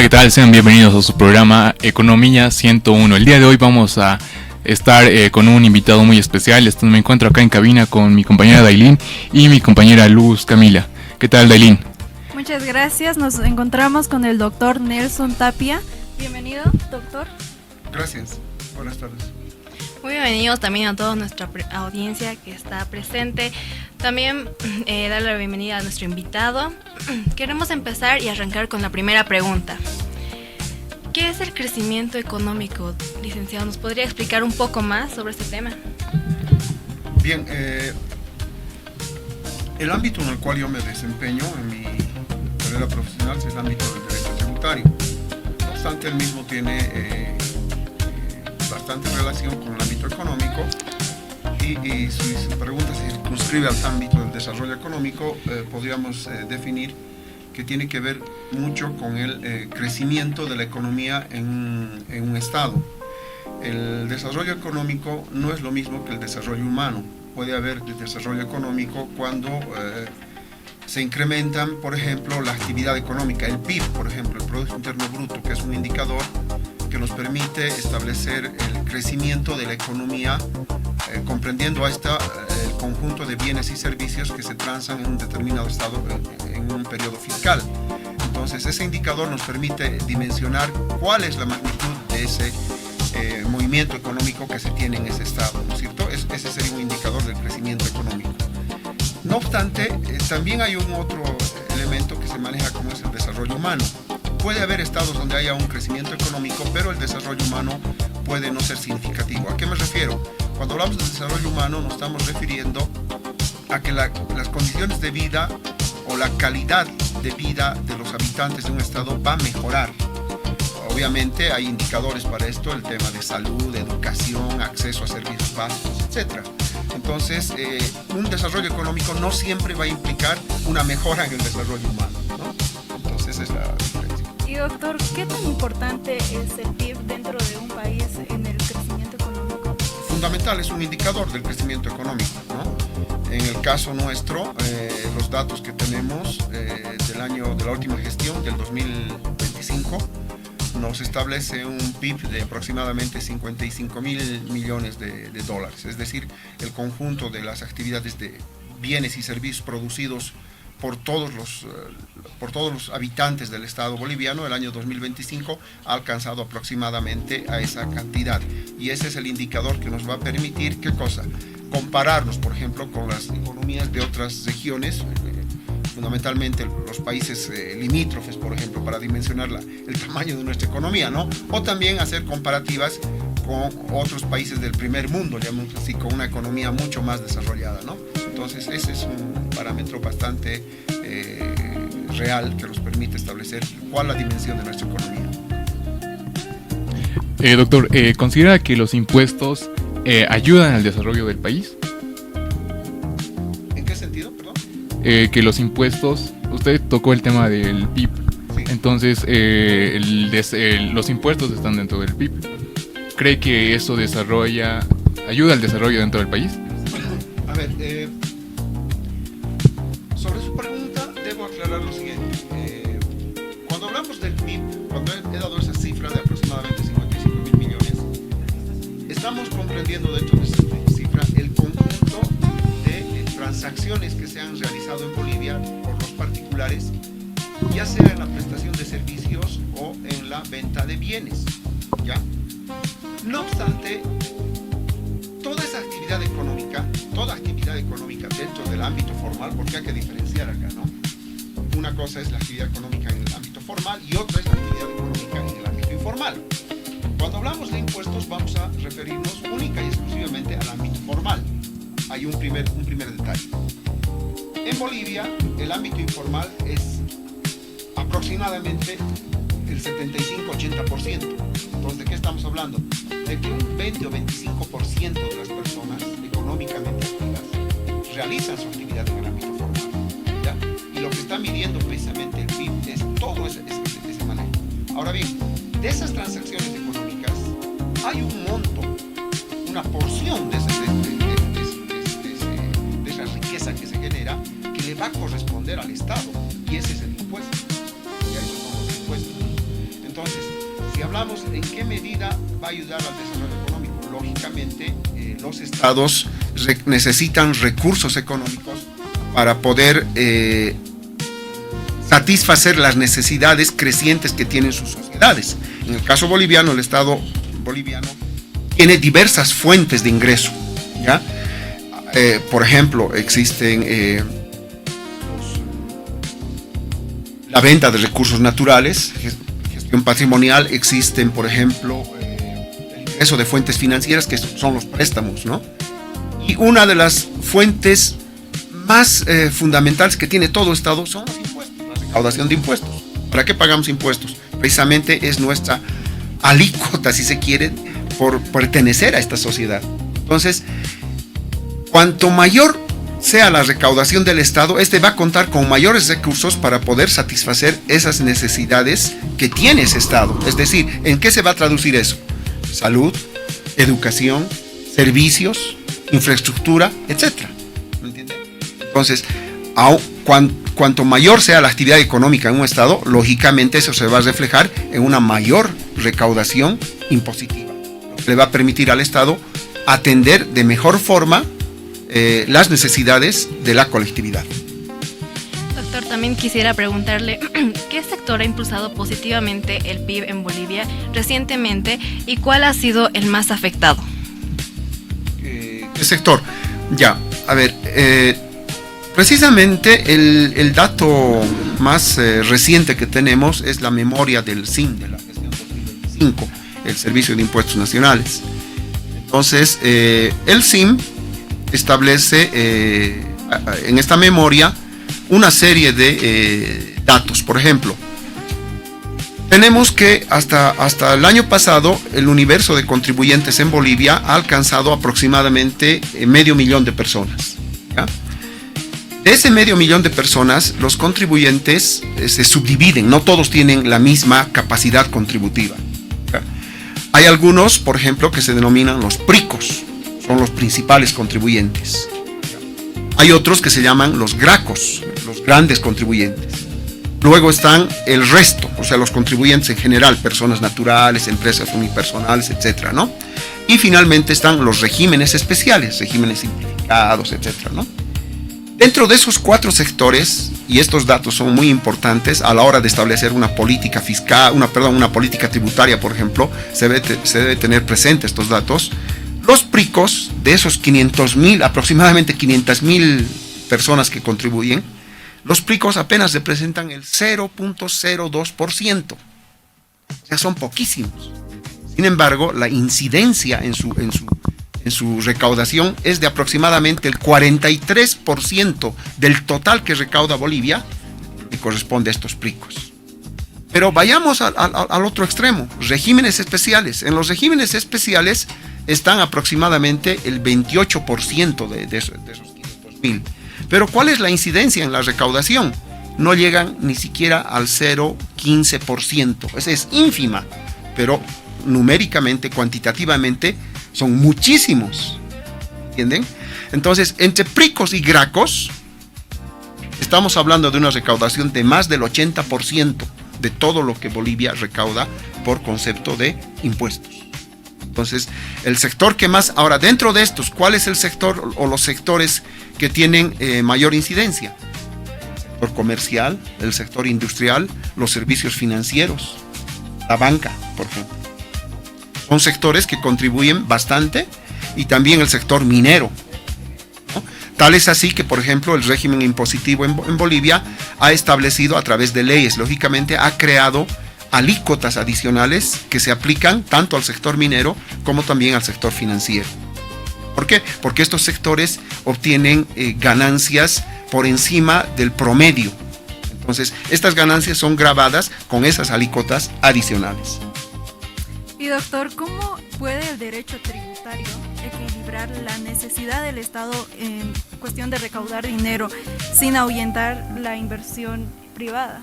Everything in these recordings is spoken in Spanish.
¿qué tal? Sean bienvenidos a su programa Economía 101. El día de hoy vamos a estar con un invitado muy especial. Me encuentro acá en cabina con mi compañera Dailin y mi compañera Luz Camila. ¿Qué tal, Dailin? Muchas gracias. Nos encontramos con el doctor Nelson Tapia. Bienvenido, doctor. Gracias. Buenas tardes. Muy bienvenidos también a toda nuestra audiencia que está presente. También darle la bienvenida a nuestro invitado. Queremos empezar y arrancar con la primera pregunta. ¿Qué es el crecimiento económico, licenciado? ¿Nos podría explicar un poco más sobre este tema? Bien, el ámbito en el cual yo me desempeño en mi carrera profesional es el ámbito del derecho tributario. No obstante, el mismo tiene bastante relación con el ámbito económico y si su pregunta se circunscribe al ámbito del desarrollo económico, podríamos definir que tiene que ver mucho con el crecimiento de la economía en un estado. El desarrollo económico no es lo mismo que el desarrollo humano. Puede haber desarrollo económico cuando se incrementan, por ejemplo, la actividad económica, el PIB, por ejemplo, el Producto Interno Bruto, que es un indicador que nos permite establecer el crecimiento de la economía, comprendiendo el conjunto de bienes y servicios que se transan en un determinado estado en un periodo fiscal. Entonces, ese indicador nos permite dimensionar cuál es la magnitud de ese movimiento económico que se tiene en ese estado, ¿no es cierto? Ese sería un indicador del crecimiento económico. No obstante, también hay un otro elemento que se maneja como es el desarrollo humano. Puede haber estados donde haya un crecimiento económico, pero el desarrollo humano puede no ser significativo. ¿A qué me refiero? Cuando hablamos de desarrollo humano nos estamos refiriendo a que las condiciones de vida o la calidad de vida de los habitantes de un estado va a mejorar. Obviamente hay indicadores para esto, el tema de salud, educación, acceso a servicios básicos, etc. Entonces, un desarrollo económico no siempre va a implicar una mejora en el desarrollo humano, ¿no? Entonces, esa es la diferencia. Y doctor, ¿qué tan importante es el PIB dentro de un país en el crecimiento económico? Fundamental, es un indicador del crecimiento económico, ¿no? En el caso nuestro, los datos que tenemos del año de la última gestión, del 2025, nos establece un PIB de aproximadamente 55.000 millones de dólares, es decir, el conjunto de las actividades de bienes y servicios producidos por todos los habitantes del Estado boliviano. El año 2025 ha alcanzado aproximadamente a esa cantidad y ese es el indicador que nos va a permitir, ¿qué cosa? Compararnos, por ejemplo, con las economías de otras regiones, fundamentalmente los países limítrofes, por ejemplo, para dimensionar el tamaño de nuestra economía, ¿no? O también hacer comparativas con otros países del primer mundo, llamamos así, con una economía mucho más desarrollada, ¿no? Entonces, ese es un parámetro bastante real que nos permite establecer cuál es la dimensión de nuestra economía. Doctor, ¿considera que los impuestos ayudan al desarrollo del país? ¿En qué sentido, perdón? Que los impuestos, usted tocó el tema del PIB, sí. Entonces los impuestos están dentro del PIB. ¿Cree que eso ayuda al desarrollo dentro del país? A ver, sobre su pregunta debo aclarar lo siguiente. Cuando hablamos del PIB, cuando he dado esa cifra de aproximadamente 55.000 millones, estamos comprendiendo dentro de esa cifra el conjunto de transacciones que se han realizado en Bolivia por los particulares, ya sea en la prestación de servicios o en la venta de bienes, ¿ya? No obstante, toda actividad económica dentro del ámbito formal, porque hay que diferenciar acá, ¿no? Una cosa es la actividad económica en el ámbito formal y otra es la actividad económica en el ámbito informal. Cuando hablamos de impuestos vamos a referirnos única y exclusivamente al ámbito formal. Hay un primer detalle. En Bolivia el ámbito informal es aproximadamente el 75-80%. Entonces, ¿de qué estamos hablando? De que un 20 o 25% de las personas económicamente activas realizan su actividad en el ámbito formal, ¿ya? Y lo que está midiendo precisamente el PIB es todo ese manejo. Ahora bien, de esas transacciones económicas hay un monto, una porción de esa riqueza que se genera que le va a corresponder al Estado, y ese es el impuesto. Y a eso son los impuestos. hablamos en qué medida va a ayudar al desarrollo económico. Lógicamente, los estados necesitan recursos económicos para poder satisfacer las necesidades crecientes que tienen sus sociedades. En el caso boliviano, el Estado boliviano tiene diversas fuentes de ingreso, ¿ya? Por ejemplo, existen la venta de recursos naturales, gestión patrimonial, existen, por ejemplo, el ingreso de fuentes financieras, que son los préstamos, ¿no? Y una de las fuentes más fundamentales que tiene todo Estado son los impuestos, la recaudación de impuestos. ¿Para qué pagamos impuestos? Precisamente es nuestra alícuota, si se quiere, por pertenecer a esta sociedad. Entonces, cuanto mayor sea la recaudación del Estado, este va a contar con mayores recursos para poder satisfacer esas necesidades que tiene ese Estado. Es decir, ¿en qué se va a traducir eso? Salud, educación, servicios, infraestructura, etcétera. ¿Me entiende? Entonces, cuanto mayor sea la actividad económica en un Estado, lógicamente eso se va a reflejar en una mayor recaudación impositiva, lo que le va a permitir al Estado atender de mejor forma las necesidades de la colectividad. Doctor, también quisiera preguntarle, ¿qué sector ha impulsado positivamente el PIB en Bolivia recientemente y cuál ha sido el más afectado? ¿Qué sector? Ya, a ver, precisamente el dato más reciente que tenemos es la memoria del SIN, de la gestión 2025, el Servicio de Impuestos Nacionales. Entonces, el SIM establece en esta memoria una serie de datos. Por ejemplo, tenemos que hasta el año pasado el universo de contribuyentes en Bolivia ha alcanzado aproximadamente 500.000 de personas, ¿ya? De ese 500.000 de personas, los contribuyentes se subdividen, no todos tienen la misma capacidad contributiva, ¿ya? Hay algunos, por ejemplo, que se denominan los pricos, son los principales contribuyentes. Hay otros que se llaman los gracos, los grandes contribuyentes. Luego están el resto, o sea, los contribuyentes en general, personas naturales, empresas unipersonales, etcétera, ¿no? Y finalmente están los regímenes especiales, regímenes simplificados, etcétera, ¿no? Dentro de esos 4 sectores, y estos datos son muy importantes a la hora de establecer una política fiscal, una política tributaria, por ejemplo, se debe tener presente estos datos. Los pricos, de esos 500.000, aproximadamente 500.000 personas que contribuyen, los pricos apenas representan el 0.02%. O sea, son poquísimos. Sin embargo, la incidencia en su recaudación es de aproximadamente el 43% del total que recauda Bolivia, que corresponde a estos pricos. Pero vayamos al otro extremo, regímenes especiales. En los regímenes especiales están aproximadamente el 28% de esos 500.000. Pero ¿cuál es la incidencia en la recaudación? No llegan ni siquiera al 0.15%. Esa es ínfima, pero numéricamente, cuantitativamente, son muchísimos. ¿Entienden? Entonces, entre pricos y gracos, estamos hablando de una recaudación de más del 80% de todo lo que Bolivia recauda por concepto de impuestos. Entonces, el sector que más... Ahora, dentro de estos, ¿cuál es el sector o los sectores que tienen mayor incidencia? El sector comercial, el sector industrial, los servicios financieros, la banca, por ejemplo. Son sectores que contribuyen bastante, y también el sector minero, ¿no? Tal es así que, por ejemplo, el régimen impositivo en Bolivia ha establecido a través de leyes, lógicamente ha creado alícuotas adicionales que se aplican tanto al sector minero como también al sector financiero. ¿Por qué? Porque estos sectores obtienen ganancias por encima del promedio. Entonces, estas ganancias son gravadas con esas alícuotas adicionales. Y doctor, ¿cómo puede el derecho tributario equilibrar la necesidad del Estado en cuestión de recaudar dinero sin ahuyentar la inversión privada?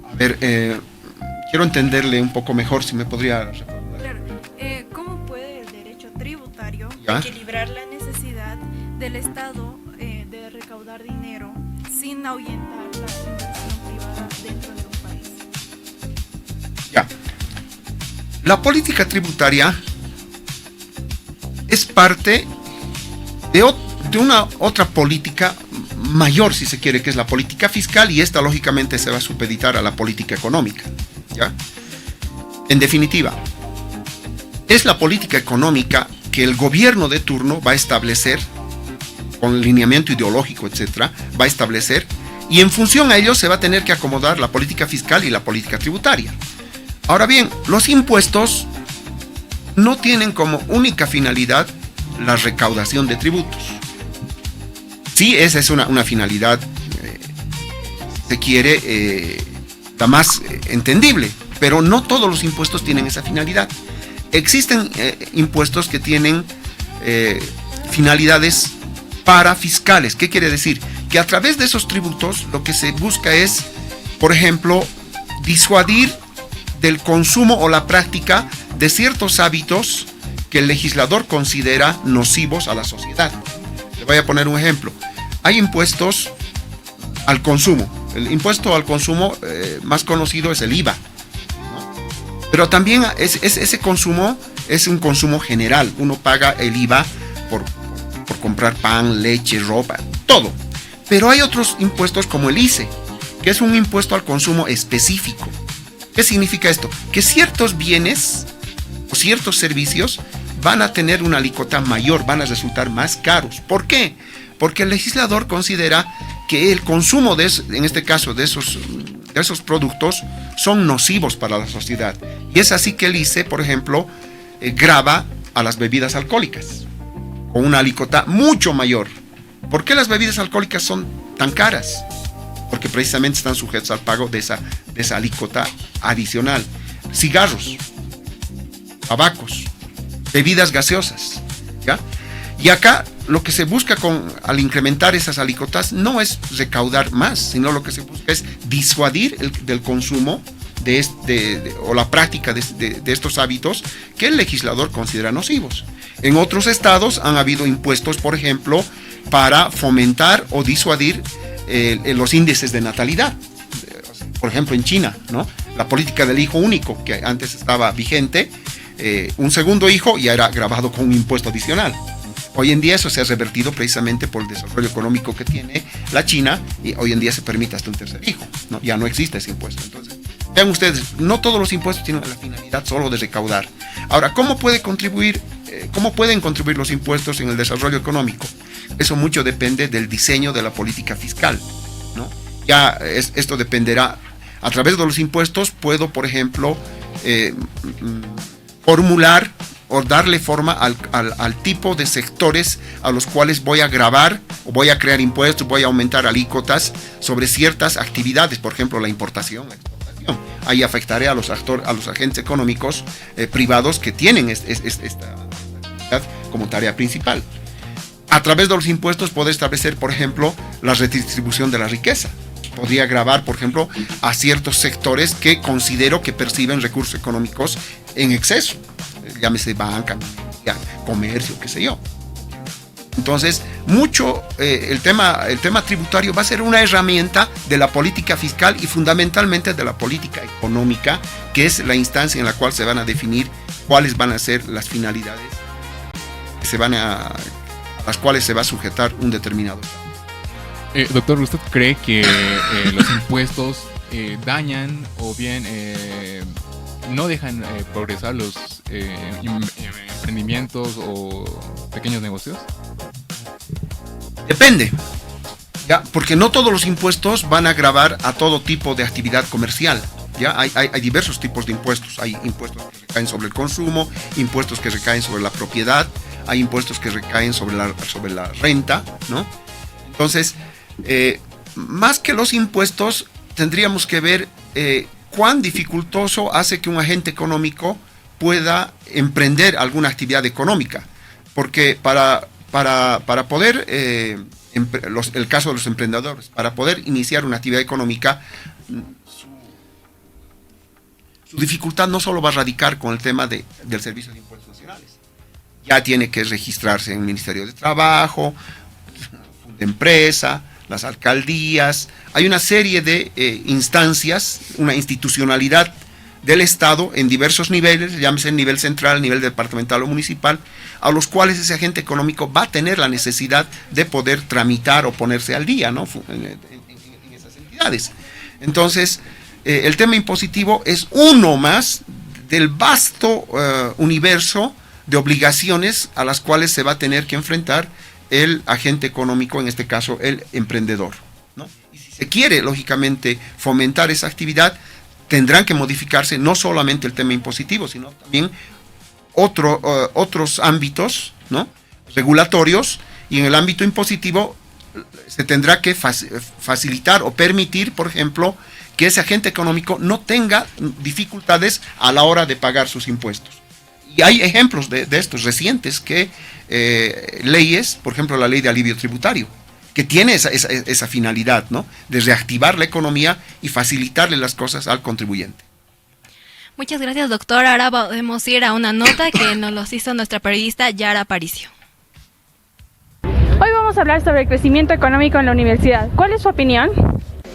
A ver, quiero entenderle un poco mejor, si me podría reformular. Claro. ¿Cómo puede el derecho tributario ¿Ya? equilibrar la necesidad del Estado de recaudar dinero sin ahuyentar la inversión privada dentro de un país? La política tributaria es parte de una otra política mayor, si se quiere, que es la política fiscal, y esta lógicamente se va a supeditar a la política económica, ¿ya? En definitiva, es la política económica que el gobierno de turno va a establecer, con lineamiento ideológico, etcétera, va a establecer, y en función a ello se va a tener que acomodar la política fiscal y la política tributaria. Ahora bien, los impuestos no tienen como única finalidad la recaudación de tributos. Sí, esa es una finalidad, se quiere, la más entendible, pero no todos los impuestos tienen esa finalidad. Existen impuestos que tienen finalidades parafiscales. ¿Qué quiere decir? Que a través de esos tributos lo que se busca es, por ejemplo, disuadir del consumo o la práctica de ciertos hábitos que el legislador considera nocivos a la sociedad. Le voy a poner un ejemplo. Hay impuestos al consumo. El impuesto al consumo más conocido es el IVA, ¿no? Pero también ese consumo es un consumo general. Uno paga el IVA por comprar pan, leche, ropa, todo. Pero hay otros impuestos como el ICE, que es un impuesto al consumo específico. ¿Qué significa esto? Que ciertos bienes o ciertos servicios van a tener una alícuota mayor, van a resultar más caros. ¿Por qué? Porque el legislador considera que el consumo en este caso de esos productos son nocivos para la sociedad. Y es así que el ICE, por ejemplo, grava a las bebidas alcohólicas con una alícuota mucho mayor. ¿Por qué las bebidas alcohólicas son tan caras? Porque precisamente están sujetos al pago de esa alícuota adicional. Cigarros, tabacos, bebidas gaseosas, ¿ya? Y acá lo que se busca al incrementar esas alícuotas no es recaudar más, sino lo que se busca es disuadir del consumo o la práctica de estos hábitos que el legislador considera nocivos. En otros estados han habido impuestos, por ejemplo, para fomentar o disuadir los índices de natalidad. Por ejemplo, en China, ¿no? La política del hijo único, que antes estaba vigente, un segundo hijo ya era gravado con un impuesto adicional. Hoy en día eso se ha revertido precisamente por el desarrollo económico que tiene la China, y hoy en día se permite hasta un tercer hijo, ¿no? Ya no existe ese impuesto. Entonces, vean ustedes, no todos los impuestos tienen la finalidad solo de recaudar. Ahora, ¿cómo pueden contribuir los impuestos en el desarrollo económico? Eso mucho depende del diseño de la política fiscal, ¿no? Esto dependerá. A través de los impuestos puedo, por ejemplo, formular o darle forma al tipo de sectores a los cuales voy a gravar o voy a crear impuestos, voy a aumentar alícuotas sobre ciertas actividades, por ejemplo, la importación, la exportación. Ahí afectaré a los agentes económicos privados que tienen esta actividad como tarea principal. A través de los impuestos puedo establecer, por ejemplo, la redistribución de la riqueza. Podría gravar, por ejemplo, a ciertos sectores que considero que perciben recursos económicos en exceso. Llámese banca, comercio, qué sé yo. Entonces, el tema tributario va a ser una herramienta de la política fiscal y fundamentalmente de la política económica, que es la instancia en la cual se van a definir cuáles van a ser las finalidades a las cuales se va a sujetar un determinado. Doctor, ¿usted cree que los impuestos dañan o bien no dejan progresar los emprendimientos o pequeños negocios? Depende, ¿ya? Porque no todos los impuestos van a gravar a todo tipo de actividad comercial. ¿Ya? Hay diversos tipos de impuestos. Hay impuestos que recaen sobre el consumo, impuestos que recaen sobre la propiedad, hay impuestos que recaen sobre la renta, ¿no? Entonces, más que los impuestos, tendríamos que ver cuán dificultoso hace que un agente económico pueda emprender alguna actividad económica. Porque para poder, el caso de los emprendedores, para poder iniciar una actividad económica, su dificultad no solo va a radicar con el tema del Servicio de Impuestos Nacionales. Ya tiene que registrarse en el Ministerio de Trabajo, de empresa, las alcaldías. Hay una serie de instancias, una institucionalidad del Estado en diversos niveles, llámese nivel central, nivel departamental o municipal, a los cuales ese agente económico va a tener la necesidad de poder tramitar o ponerse al día, ¿no?, en esas entidades. Entonces, el tema impositivo es uno más del vasto universo de obligaciones a las cuales se va a tener que enfrentar el agente económico, en este caso el emprendedor, ¿no? Y si se quiere, lógicamente, fomentar esa actividad, tendrán que modificarse no solamente el tema impositivo, sino también otros ámbitos, ¿no?, regulatorios, y en el ámbito impositivo se tendrá que facilitar o permitir, por ejemplo, que ese agente económico no tenga dificultades a la hora de pagar sus impuestos. Y hay ejemplos de estos recientes que leyes, por ejemplo la ley de alivio tributario, que tiene esa finalidad, ¿no?, de reactivar la economía y facilitarle las cosas al contribuyente. Muchas gracias, doctor. Ahora podemos ir a una nota que nos los hizo nuestra periodista Yara Aparicio. Hoy vamos a hablar sobre el crecimiento económico en la universidad. ¿Cuál es su opinión?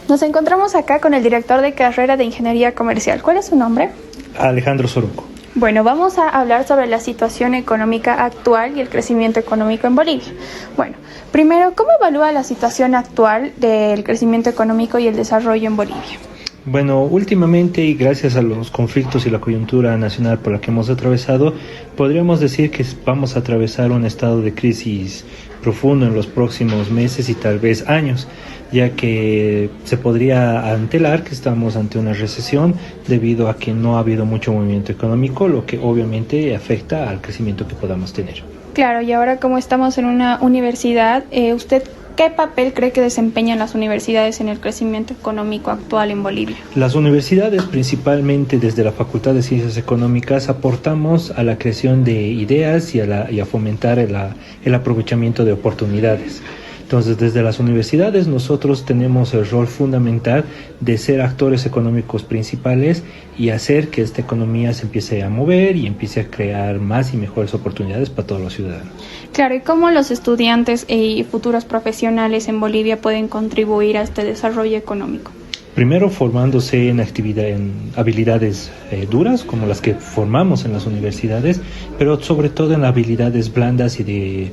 Nos encontramos acá con el director de carrera de Ingeniería Comercial. ¿Cuál es su nombre? Alejandro Soruco. Bueno, vamos a hablar sobre la situación económica actual y el crecimiento económico en Bolivia. Bueno, primero, ¿cómo evalúa la situación actual del crecimiento económico y el desarrollo en Bolivia? Bueno, últimamente y gracias a los conflictos y la coyuntura nacional por la que hemos atravesado, podríamos decir que vamos a atravesar un estado de crisis profundo en los próximos meses y tal vez años, ya que se podría antelar que estamos ante una recesión debido a que no ha habido mucho movimiento económico, lo que obviamente afecta al crecimiento que podamos tener. Claro, y ahora como estamos en una universidad, ¿usted qué papel cree que desempeñan las universidades en el crecimiento económico actual en Bolivia? Las universidades, principalmente desde la Facultad de Ciencias Económicas, aportamos a la creación de ideas y a fomentar el aprovechamiento de oportunidades. Entonces, desde las universidades nosotros tenemos el rol fundamental de ser actores económicos principales y hacer que esta economía se empiece a mover y empiece a crear más y mejores oportunidades para todos los ciudadanos. Claro, ¿y cómo los estudiantes y futuros profesionales en Bolivia pueden contribuir a este desarrollo económico? Primero formándose en habilidades duras, como las que formamos en las universidades, pero sobre todo en habilidades blandas y de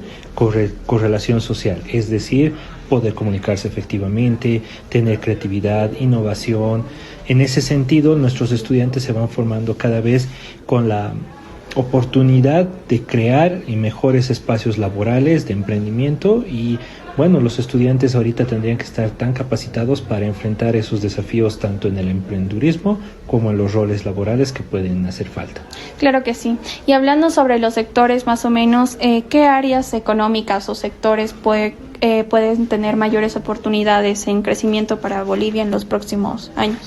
correlación social, es decir, poder comunicarse efectivamente, tener creatividad, innovación. En ese sentido, nuestros estudiantes se van formando cada vez con la oportunidad de crear mejores espacios laborales, de emprendimiento y bueno, los estudiantes ahorita tendrían que estar tan capacitados para enfrentar esos desafíos tanto en el emprendedurismo como en los roles laborales que pueden hacer falta. Claro que sí. Y hablando sobre los sectores más o menos, ¿qué áreas económicas o sectores pueden tener mayores oportunidades en crecimiento para Bolivia en los próximos años?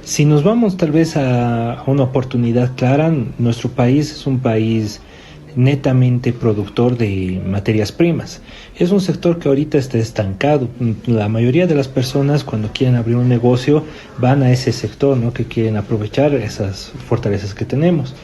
Si nos vamos tal vez a una oportunidad clara, nuestro país es un país netamente productor de materias primas. Es un sector que ahorita está estancado. La mayoría de las personas cuando quieren abrir un negocio van a ese sector, ¿no?, que quieren aprovechar esas fortalezas que tenemos.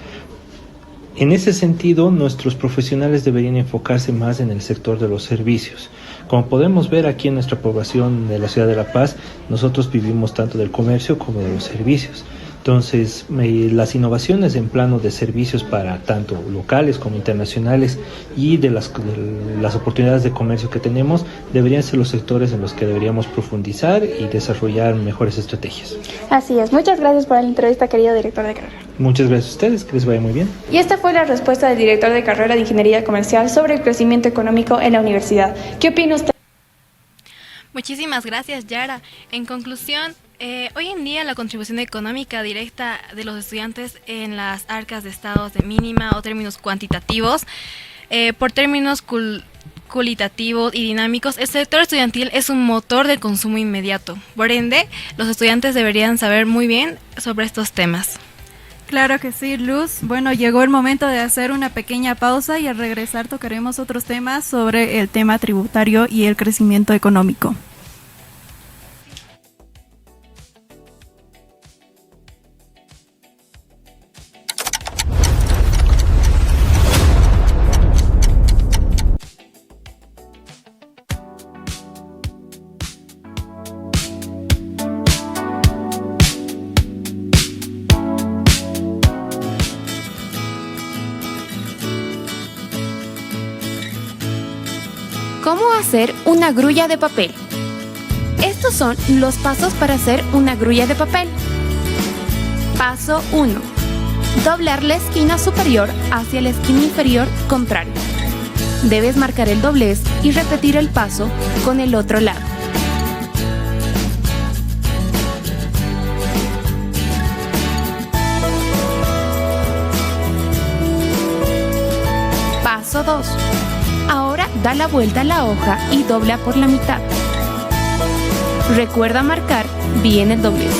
En ese sentido, nuestros profesionales deberían enfocarse más en el sector de los servicios. Como podemos ver aquí en nuestra población de la ciudad de La Paz, nosotros vivimos tanto del comercio como de los servicios. Entonces, las innovaciones en plano de servicios para tanto locales como internacionales y de las oportunidades de comercio que tenemos deberían ser los sectores en los que deberíamos profundizar y desarrollar mejores estrategias. Así es. Muchas gracias por la entrevista, querido director de carrera. Muchas gracias a ustedes, que les vaya muy bien. Y esta fue la respuesta del director de carrera de Ingeniería Comercial sobre el crecimiento económico en la universidad. ¿Qué opina usted? Muchísimas gracias, Yara. En conclusión, hoy en día la contribución económica directa de los estudiantes en las arcas de estados de mínima o términos cuantitativos, por términos cualitativos y dinámicos, el sector estudiantil es un motor de consumo inmediato. Por ende, los estudiantes deberían saber muy bien sobre estos temas. Claro que sí, Luz. Bueno, llegó el momento de hacer una pequeña pausa y al regresar tocaremos otros temas sobre el tema tributario y el crecimiento económico. ¿Cómo hacer una grulla de papel? Estos son los pasos para hacer una grulla de papel. Paso 1. Doblar la esquina superior hacia la esquina inferior contraria. Debes marcar el doblez y repetir el paso con el otro lado. Paso 2. Ahora da la vuelta a la hoja y dobla por la mitad. Recuerda marcar bien el doblez.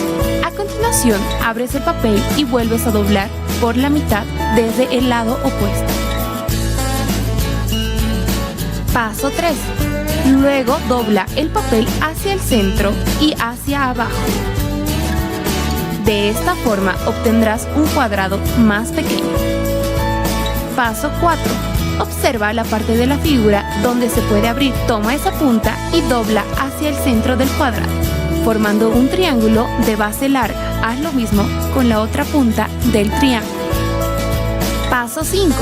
A continuación, abres el papel y vuelves a doblar por la mitad desde el lado opuesto. Paso 3. Luego dobla el papel hacia el centro y hacia abajo. De esta forma obtendrás un cuadrado más pequeño. Paso 4. Observa la parte de la figura donde se puede abrir. Toma esa punta y dobla hacia el centro del cuadrado, formando un triángulo de base larga. Haz lo mismo con la otra punta del triángulo. Paso 5.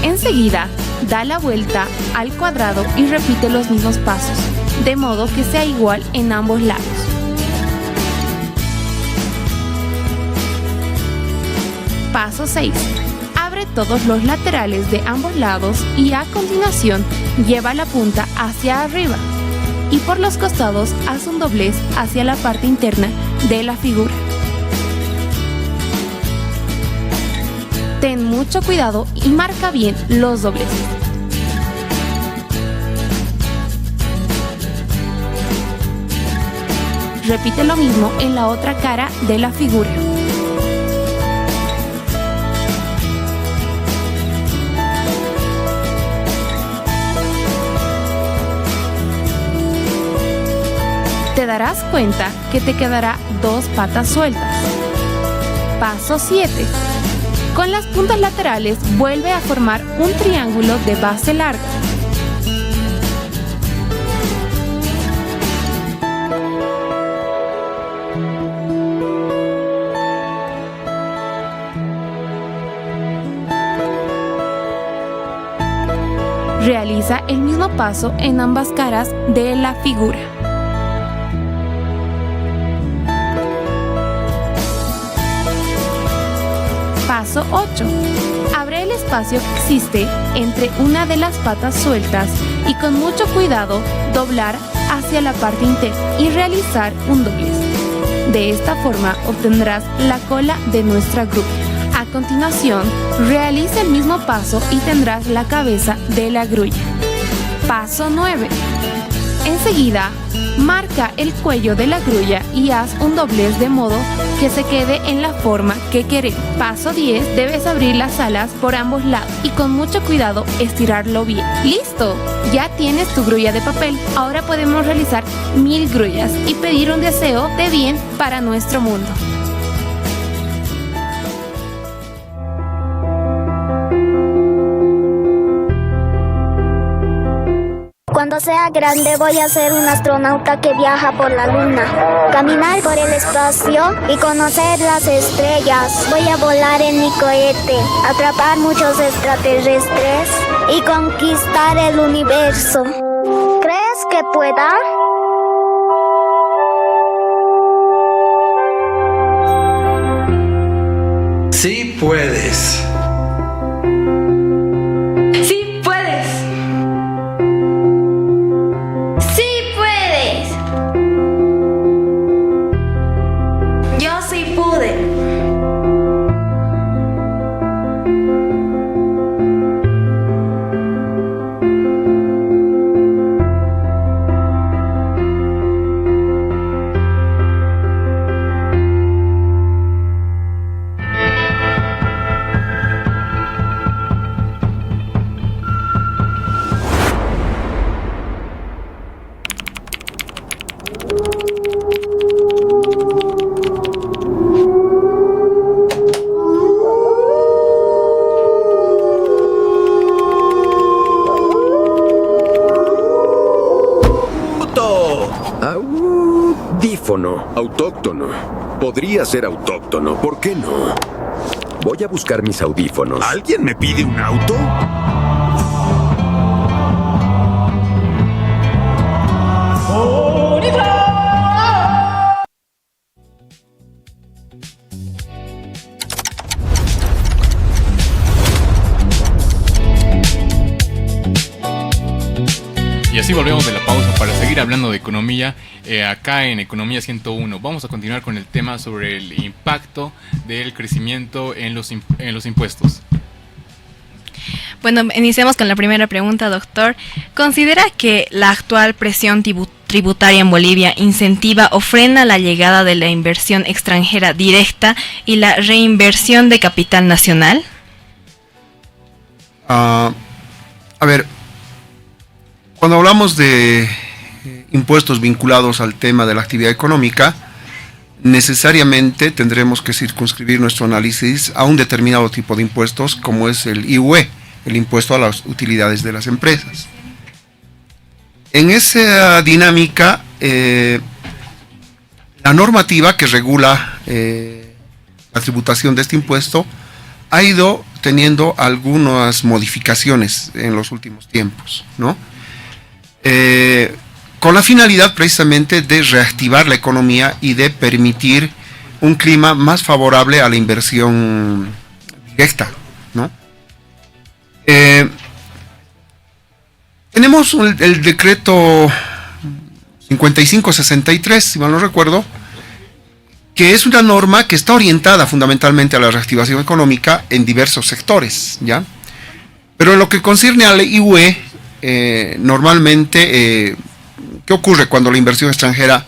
Enseguida, da la vuelta al cuadrado y repite los mismos pasos, de modo que sea igual en ambos lados. Paso 6. Abre todos los laterales de ambos lados y a continuación lleva la punta hacia arriba y por los costados haz un doblez hacia la parte interna de la figura. Ten mucho cuidado y marca bien los dobleces. Repite lo mismo en la otra cara de la figura. Te darás cuenta que te quedará 2 patas sueltas. Paso 7. Con las puntas laterales vuelve a formar un triángulo de base larga. Realiza el mismo paso en ambas caras de la figura. Paso 8. Abre el espacio que existe entre una de las patas sueltas y con mucho cuidado doblar hacia la parte interna y realizar un doblez. De esta forma obtendrás la cola de nuestra grulla. A continuación, realiza el mismo paso y tendrás la cabeza de la grulla. Paso 9. Enseguida, marca el cuello de la grulla y haz un doblez de modo que se quede en la forma que queremos. Paso 10. Debes abrir las alas por ambos lados y con mucho cuidado estirarlo bien. ¡Listo! Ya tienes tu grulla de papel. Ahora podemos realizar 1000 grullas y pedir un deseo de bien para nuestro mundo. Cuando sea grande voy a ser un astronauta que viaja por la luna, caminar por el espacio y conocer las estrellas. Voy a volar en mi cohete, atrapar muchos extraterrestres y conquistar el universo. ¿Crees que pueda? Sí puedes. Autóctono. Podría ser autóctono, ¿por qué no? Voy a buscar mis audífonos. ¿Alguien me pide un auto? Y así volvemos de la pausa para seguir hablando de economía acá en Economía 101. Vamos a continuar con el tema sobre el impacto del crecimiento en los impuestos. Bueno, iniciamos con la primera pregunta, doctor. ¿Considera que la actual presión tributaria en Bolivia incentiva o frena la llegada de la inversión extranjera directa y la reinversión de capital nacional? A ver, cuando hablamos de impuestos vinculados al tema de la actividad económica, necesariamente tendremos que circunscribir nuestro análisis a un determinado tipo de impuestos, como es el IUE, el impuesto a las utilidades de las empresas. En esa dinámica, la normativa que regula la tributación de este impuesto ha ido teniendo algunas modificaciones en los últimos tiempos, ¿no? Con la finalidad precisamente de reactivar la economía y de permitir un clima más favorable a la inversión directa, ¿no? Tenemos el decreto 5563, si mal no recuerdo, que es una norma que está orientada fundamentalmente a la reactivación económica en diversos sectores, ¿ya? Pero en lo que concierne a la IUE, normalmente, ¿qué ocurre cuando la inversión extranjera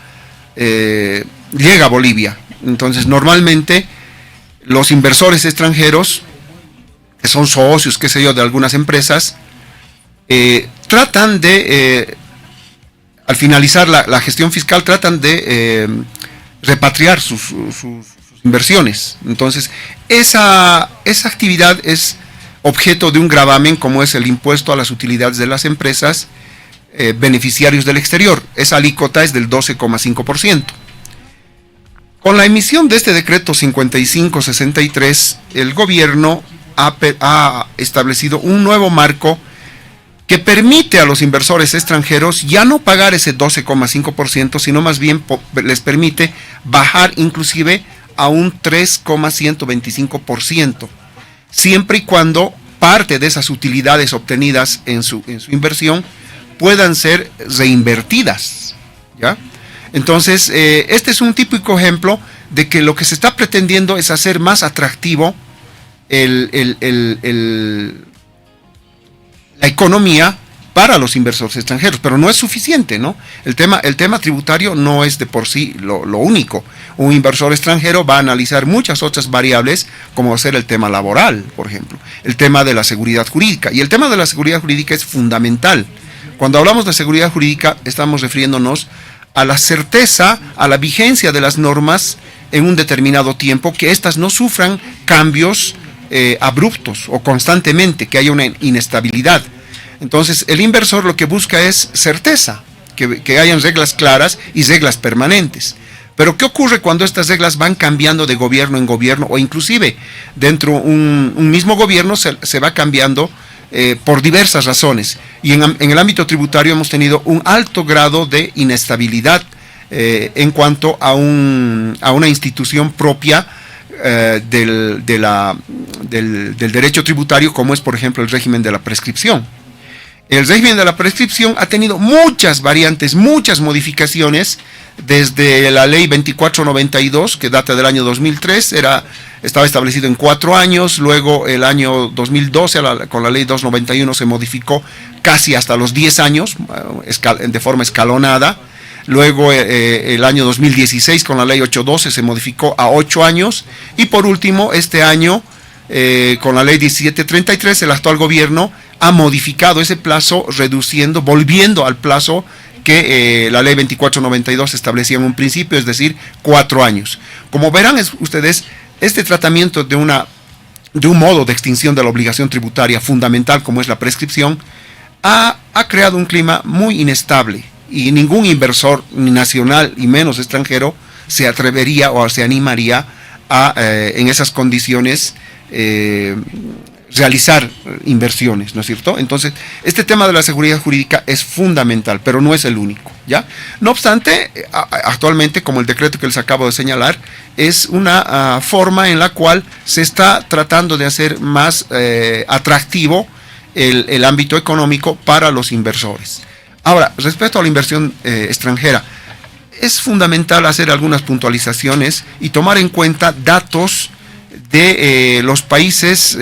llega a Bolivia? Entonces, normalmente, los inversores extranjeros, que son socios, qué sé yo, de algunas empresas, tratan de, al finalizar la gestión fiscal, tratan de repatriar sus inversiones. Entonces, esa actividad es objeto de un gravamen como es el impuesto a las utilidades de las empresas beneficiarios del exterior. Esa alícuota es del 12,5%. Con la emisión de este decreto 5563, el gobierno ha establecido un nuevo marco que permite a los inversores extranjeros ya no pagar ese 12,5%, sino más bien les permite bajar inclusive a un 3,125%, siempre y cuando parte de esas utilidades obtenidas en su inversión puedan ser reinvertidas, ¿ya? Entonces, este es un típico ejemplo de que lo que se está pretendiendo es hacer más atractivo la economía para los inversores extranjeros, pero no es suficiente, ¿no? El tema tributario no es de por sí lo único. Un inversor extranjero va a analizar muchas otras variables, como va a ser el tema laboral, por ejemplo, el tema de la seguridad jurídica, y el tema de la seguridad jurídica es fundamental. Cuando hablamos de seguridad jurídica, estamos refiriéndonos a la certeza, a la vigencia de las normas en un determinado tiempo, que éstas no sufran cambios abruptos o constantemente, que haya una inestabilidad. Entonces, el inversor lo que busca es certeza, que hayan reglas claras y reglas permanentes. Pero, ¿qué ocurre cuando estas reglas van cambiando de gobierno en gobierno, o inclusive dentro de un mismo gobierno se va cambiando por diversas razones? Y en el ámbito tributario hemos tenido un alto grado de inestabilidad en cuanto a una institución propia del derecho tributario, como es, por ejemplo, el régimen de la prescripción. El régimen de la prescripción ha tenido muchas variantes, muchas modificaciones, desde la ley 2492, que data del año 2003, estaba establecido en 4 años, luego el año 2012, con la ley 291, se modificó casi hasta los 10 años, de forma escalonada. Luego el año 2016, con la ley 812, se modificó a 8 años, y por último, este año, con la ley 1733, el actual gobierno ha modificado ese plazo, volviendo al plazo que la ley 2492 establecía en un principio, es decir, 4 años. Como verán ustedes, este tratamiento de un modo de extinción de la obligación tributaria fundamental, como es la prescripción, ha creado un clima muy inestable, y ningún inversor, ni nacional y menos extranjero, se atrevería o se animaría a, en esas condiciones, realizar inversiones, ¿no es cierto? Entonces, este tema de la seguridad jurídica es fundamental, pero no es el único, ¿ya? No obstante, actualmente, como el decreto que les acabo de señalar, es una forma en la cual se está tratando de hacer más atractivo el ámbito económico para los inversores. Ahora, respecto a la inversión extranjera, es fundamental hacer algunas puntualizaciones y tomar en cuenta datos de los países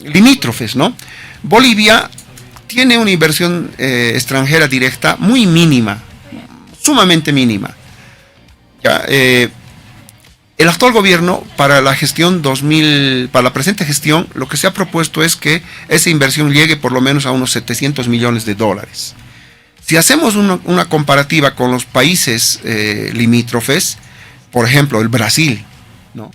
limítrofes, ¿no? Bolivia tiene una inversión extranjera directa muy mínima, sumamente mínima. Ya, el actual gobierno, para la gestión para la presente gestión, lo que se ha propuesto es que esa inversión llegue por lo menos a unos 700 millones de dólares. Si hacemos una comparativa con los países limítrofes, por ejemplo, el Brasil, ¿no?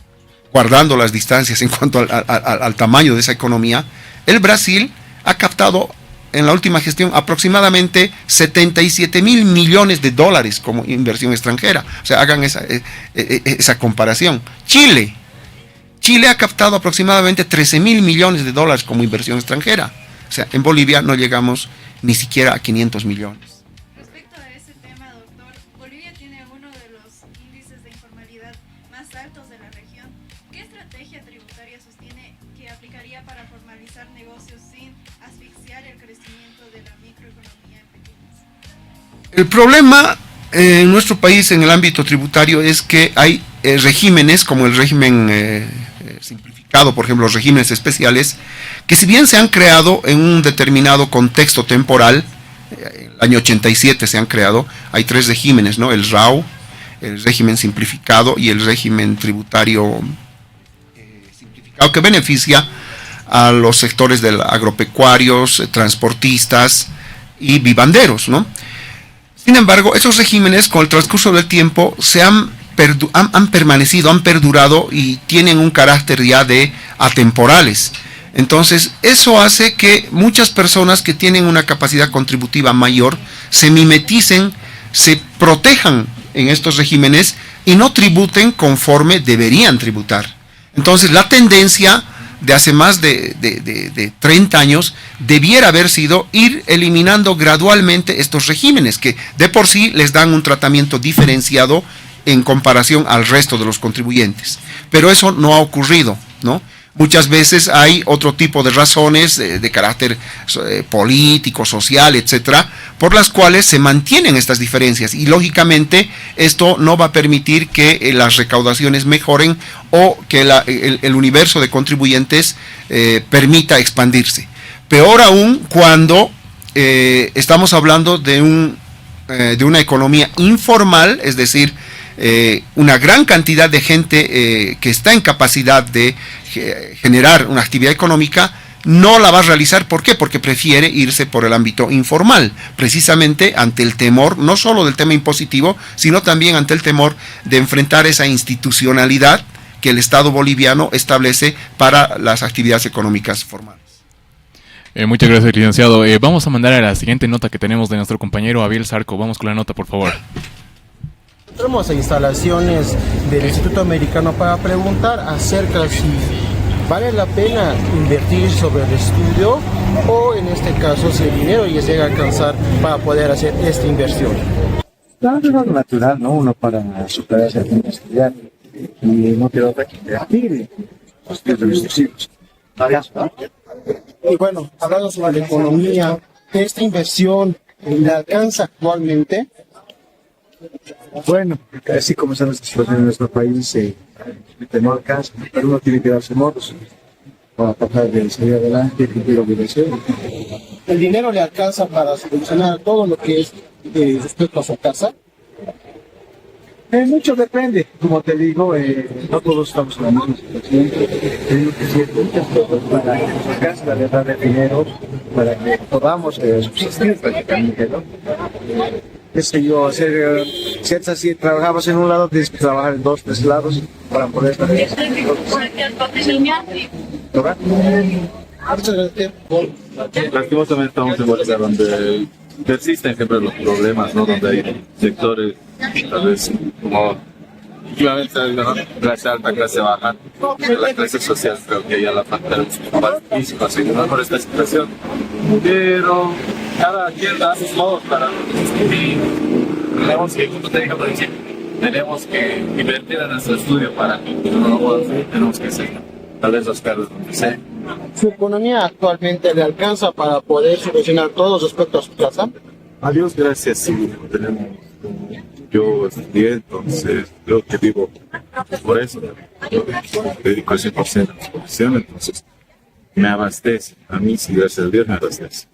Guardando las distancias en cuanto al tamaño de esa economía, el Brasil ha captado en la última gestión aproximadamente 77 mil millones de dólares como inversión extranjera. O sea, hagan esa comparación. Chile ha captado aproximadamente 13 mil millones de dólares como inversión extranjera. O sea, en Bolivia no llegamos ni siquiera a 500 millones. Respecto a ese tema, doctor, Bolivia tiene uno de los índices de informalidad más altos de la región. ¿Qué estrategia tributaria sostiene que aplicaría para formalizar negocios sin asfixiar el crecimiento de la microeconomía en pequeñas? El problema en nuestro país en el ámbito tributario es que hay regímenes como el régimen simplificado, por ejemplo, los regímenes especiales, que si bien se han creado en un determinado contexto temporal, en el año 87 se han creado, hay 3 regímenes, ¿no? El RAU, el régimen simplificado y el régimen tributario simplificado, que beneficia a los sectores de agropecuarios, transportistas y vivanderos, ¿no? Sin embargo, esos regímenes con el transcurso del tiempo han permanecido, han perdurado y tienen un carácter ya de atemporales. Entonces, eso hace que muchas personas que tienen una capacidad contributiva mayor se mimeticen, se protejan en estos regímenes y no tributen conforme deberían tributar. Entonces, la tendencia de hace más de 30 años debiera haber sido ir eliminando gradualmente estos regímenes que de por sí les dan un tratamiento diferenciado en comparación al resto de los contribuyentes. Pero eso no ha ocurrido, ¿no? Muchas veces hay otro tipo de razones de carácter político, social, etcétera, por las cuales se mantienen estas diferencias y lógicamente esto no va a permitir que las recaudaciones mejoren o que el universo de contribuyentes permita expandirse. Peor aún cuando estamos hablando de una economía informal, es decir, una gran cantidad de gente que está en capacidad de generar una actividad económica, no la va a realizar. ¿Por qué? Porque prefiere irse por el ámbito informal, precisamente ante el temor, no solo del tema impositivo, sino también ante el temor de enfrentar esa institucionalidad que el Estado boliviano establece para las actividades económicas formales. Muchas gracias, licenciado. Vamos a mandar a la siguiente nota que tenemos de nuestro compañero Abiel Zarco. Vamos con la nota, por favor. Entramos a instalaciones del Instituto Americano para preguntar acerca si vale la pena invertir sobre el estudio o en este caso si el dinero ya llega a alcanzar para poder hacer esta inversión. Claro, es algo natural, ¿no? Uno para superarse a estudiar y no queda otra que invertir los estudios de nuestros hijos. Y bueno, hablando sobre la economía, ¿esta inversión le alcanza actualmente? Bueno, así como está nuestra situación en nuestro país, no alcanza, pero uno tiene que darse modos para tratar de salir adelante y cumplir obligaciones. ¿El dinero le alcanza para solucionar todo lo que es respecto a su casa? Mucho depende, como te digo, no todos estamos en la misma situación. Tenemos que hacer muchas cosas para que nos alcance la verdad de dinero, para que podamos subsistir prácticamente, ¿no? Qué sé yo, hacer, si trabajabas en un lado, tienes que trabajar en 2, 3 lados para poder estar en Lastimosamente estamos en Bolivia donde persisten siempre los problemas, ¿no? Donde hay sectores, tal vez como Últimamente hay una clase alta, clase baja. La clase social creo que ya la falta de los físicos y mejor esta situación. Pero cada quien da sus modos para discutir. Tenemos que, como te dije al principio, tenemos que invertir en nuestro estudio para que no lo podamos hacer. Tenemos que ser tal vez los carros donde sea. ¿Su economía actualmente le alcanza para poder solucionar todos los aspectos a su casa? A Dios gracias, sí, tenemos. Yo estudié, entonces creo que vivo por eso. Yo me dedico al 100% a la profesión, entonces me abastece. A mí, si gracias a Dios, me abastece.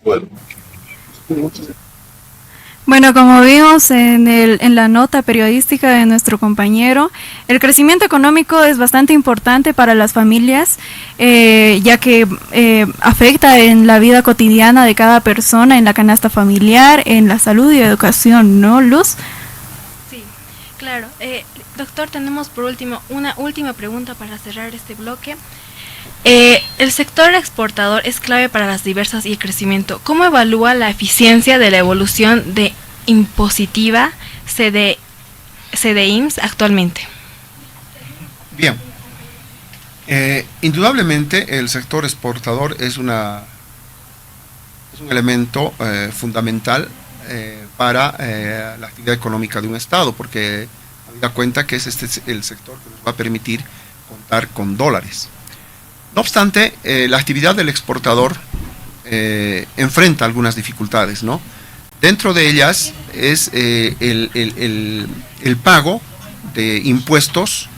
Bueno, como vimos en la nota periodística de nuestro compañero, el crecimiento económico es bastante importante para las familias, ya que afecta en la vida cotidiana de cada persona, en la canasta familiar, en la salud y educación, ¿no, Luz? Sí, claro. Doctor, tenemos por último una última pregunta para cerrar este bloque. El sector exportador es clave para las diversas y el crecimiento. ¿Cómo evalúa la eficiencia de la evolución de impositiva CDIMS actualmente? Bien, indudablemente el sector exportador es un elemento fundamental para la actividad económica de un Estado, porque da cuenta que es el sector que nos va a permitir contar con dólares. No obstante, la actividad del exportador enfrenta algunas dificultades, ¿no? Dentro de ellas es el pago de impuestos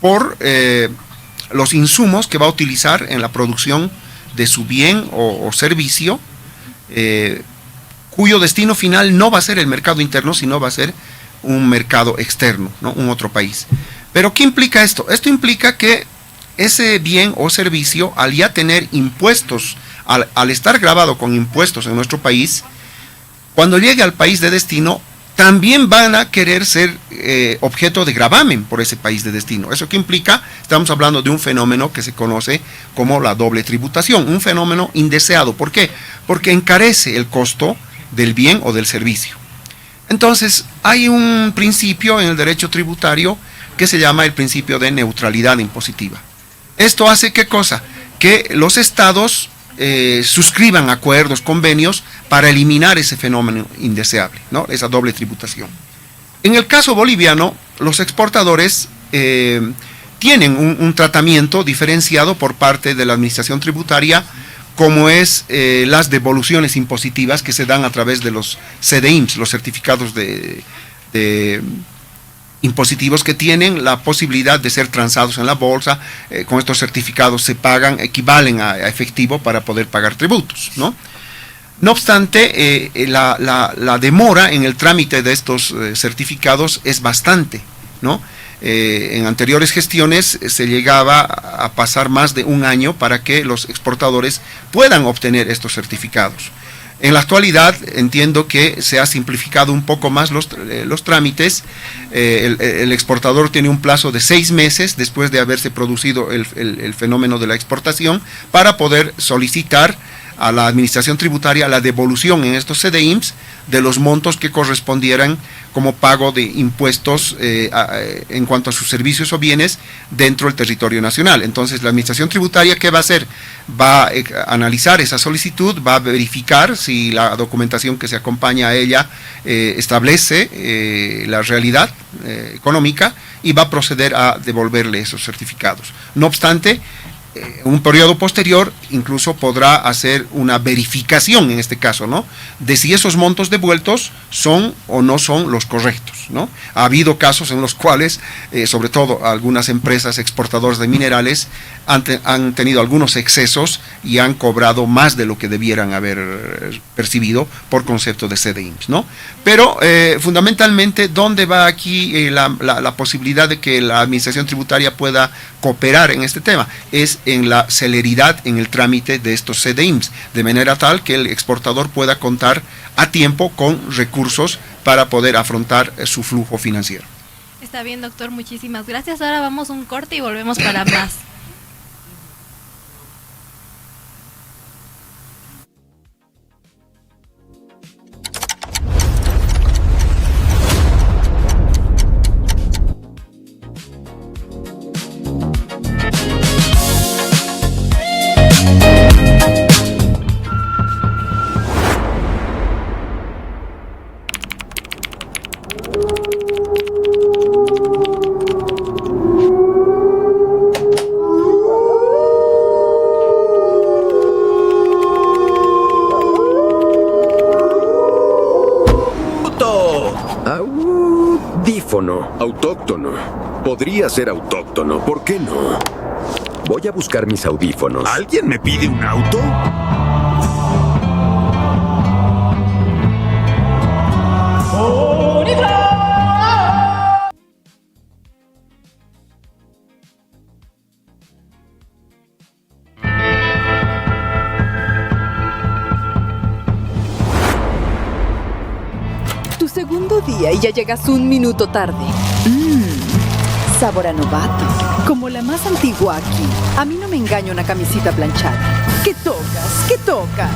por los insumos que va a utilizar en la producción de su bien o servicio, cuyo destino final no va a ser el mercado interno, sino va a ser un mercado externo, ¿no? Un otro país. Pero ¿qué implica esto? Esto implica que ese bien o servicio, al ya tener impuestos, al estar grabado con impuestos en nuestro país, cuando llegue al país de destino, también van a querer ser objeto de gravamen por ese país de destino. ¿Eso qué implica? Estamos hablando de un fenómeno que se conoce como la doble tributación, un fenómeno indeseado. ¿Por qué? Porque encarece el costo del bien o del servicio. Entonces, hay un principio en el derecho tributario que se llama el principio de neutralidad impositiva. Esto hace ¿qué cosa? Que los estados suscriban acuerdos, convenios para eliminar ese fenómeno indeseable, ¿no? Esa doble tributación. En el caso boliviano, los exportadores tienen un tratamiento diferenciado por parte de la administración tributaria, como es las devoluciones impositivas que se dan a través de los CDIMS, los certificados de impositivos que tienen la posibilidad de ser transados en la bolsa. Con estos certificados se pagan, equivalen a efectivo para poder pagar tributos, ¿no? No obstante, la demora en el trámite de estos certificados es bastante, ¿no? En anteriores gestiones se llegaba a pasar más de un año para que los exportadores puedan obtener estos certificados. En la actualidad entiendo que se ha simplificado un poco más los trámites. El exportador tiene un plazo de 6 meses después de haberse producido el fenómeno de la exportación para poder solicitar a la administración tributaria la devolución en estos CDIMS de los montos que correspondieran como pago de impuestos en cuanto a sus servicios o bienes dentro del territorio nacional. Entonces la administración tributaria, ¿qué va a hacer? Va a analizar esa solicitud, va a verificar si la documentación que se acompaña a ella establece la realidad económica y va a proceder a devolverle esos certificados. No obstante, un periodo posterior incluso podrá hacer una verificación, en este caso, ¿no?, de si esos montos devueltos son o no son los correctos, ¿no? Ha habido casos en los cuales, sobre todo algunas empresas exportadoras de minerales han tenido algunos excesos y han cobrado más de lo que debieran haber percibido por concepto de CDIMS, ¿no? Pero fundamentalmente, ¿dónde va aquí la posibilidad de que la administración tributaria pueda cooperar en este tema? Es en la celeridad en el trámite de estos CDIMS, de manera tal que el exportador pueda contar a tiempo con recursos para poder afrontar su flujo financiero. Está bien, doctor, muchísimas gracias. Ahora vamos a un corte y volvemos para más. Dífono, autóctono. Podría ser autóctono, ¿por qué no? Voy a buscar mis audífonos. ¿Alguien me pide un auto? Tu segundo día y ya llegas un minuto tarde. Sabor a novato. Como la más antigua aquí. A mí no me engaña una camisita planchada. ¿Qué tocas? ¿Qué tocas?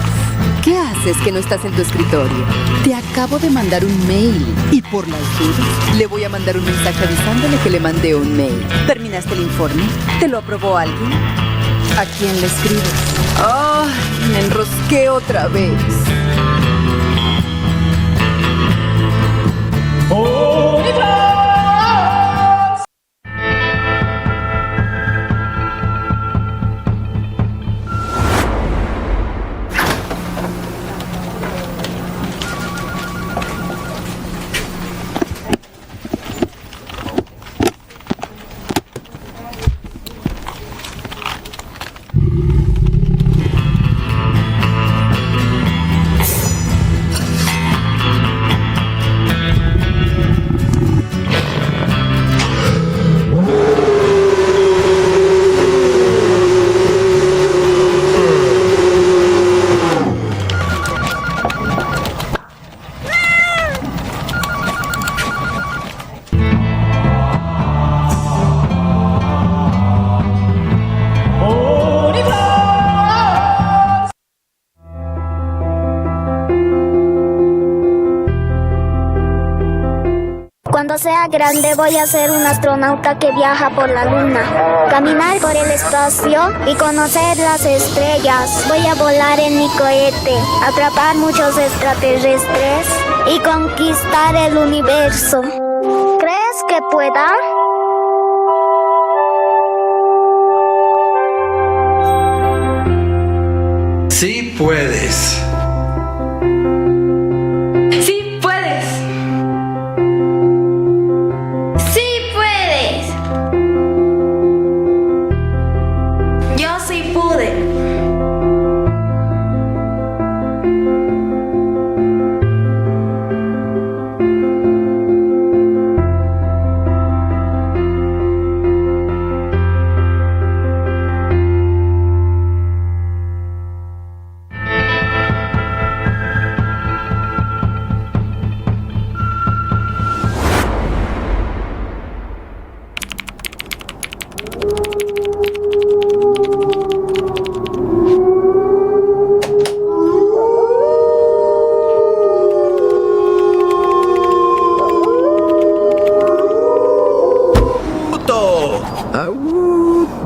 ¿Qué haces que no estás en tu escritorio? Te acabo de mandar un mail. Y por las dudas, le voy a mandar un mensaje avisándole que le mandé un mail. ¿Terminaste el informe? ¿Te lo aprobó alguien? ¿A quién le escribes? ¡Ay! Me enrosqué otra vez. Cuando sea grande voy a ser un astronauta que viaja por la luna, caminar por el espacio y conocer las estrellas. Voy a volar en mi cohete, atrapar muchos extraterrestres y conquistar el universo. ¿Crees que pueda? Sí puedes. ¡Sí puedes! ¡Sí puedes! Yo sí pude.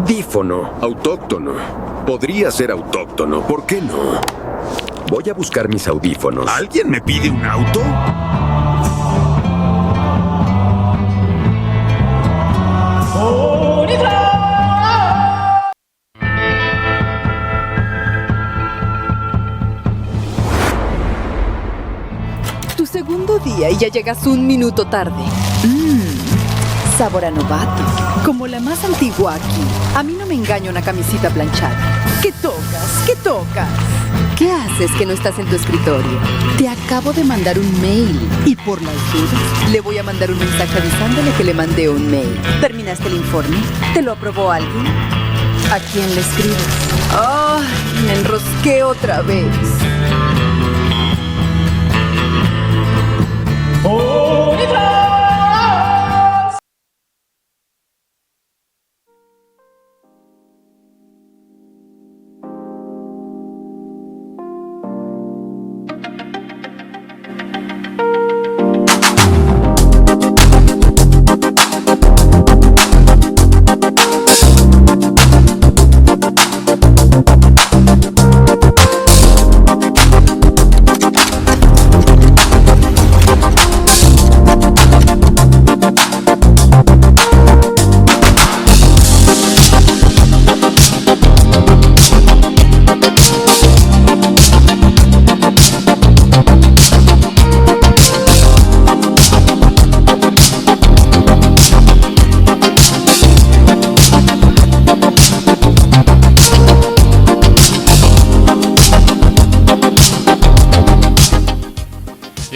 Dífono, autóctono. Podría ser autóctono, ¿por qué no? Voy a buscar mis audífonos. ¿Alguien me pide un auto? Tu segundo día y ya llegas un minuto tarde. Sabor a novato. Como la más antigua aquí. A mí no me engaña una camisita planchada. ¿Qué tocas? ¿Qué tocas? ¿Qué haces que no estás en tu escritorio? Te acabo de mandar un mail. Y por las dudas, le voy a mandar un mensaje avisándole que le mandé un mail. ¿Terminaste el informe? ¿Te lo aprobó alguien? ¿A quién le escribes? ¡Ay! Me enrosqué otra vez.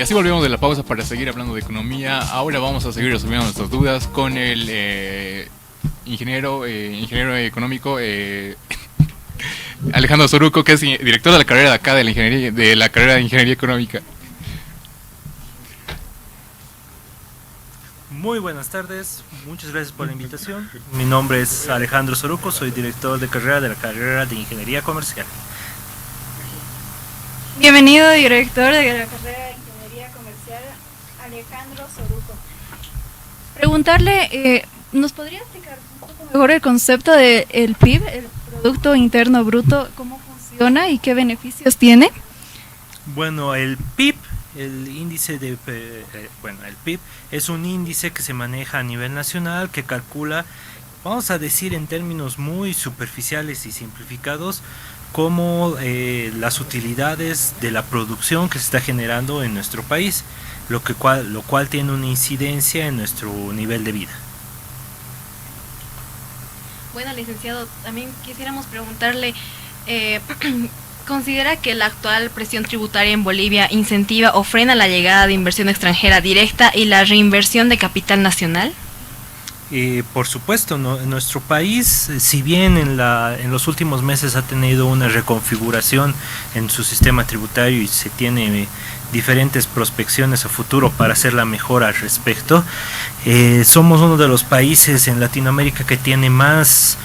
así volvemos de la pausa para seguir hablando de economía. Ahora vamos a seguir resolviendo nuestras dudas con el ingeniero económico Alejandro Soruco, que es director de la carrera de acá de la carrera de Ingeniería Económica. Muy buenas tardes, muchas gracias por la invitación. Mi nombre es Alejandro Soruco, soy director de carrera de la carrera de Ingeniería Comercial. Bienvenido, director de la carrera de Ingeniería Comercial, Alejandro Soruco. Preguntarle, ¿nos podría explicar un poco mejor el concepto del PIB, el Producto Interno Bruto, cómo funciona y qué beneficios tiene? Bueno, el PIB, el PIB es un índice que se maneja a nivel nacional, que calcula, vamos a decir en términos muy superficiales y simplificados, como las utilidades de la producción que se está generando en nuestro país, lo cual tiene una incidencia en nuestro nivel de vida. Bueno, licenciado, también quisiéramos preguntarle, ¿considera que la actual presión tributaria en Bolivia incentiva o frena la llegada de inversión extranjera directa y la reinversión de capital nacional? Por supuesto, nuestro país, si bien en los últimos meses ha tenido una reconfiguración en su sistema tributario y se tiene diferentes prospecciones a futuro para hacer la mejora al respecto, somos uno de los países en Latinoamérica que tiene más,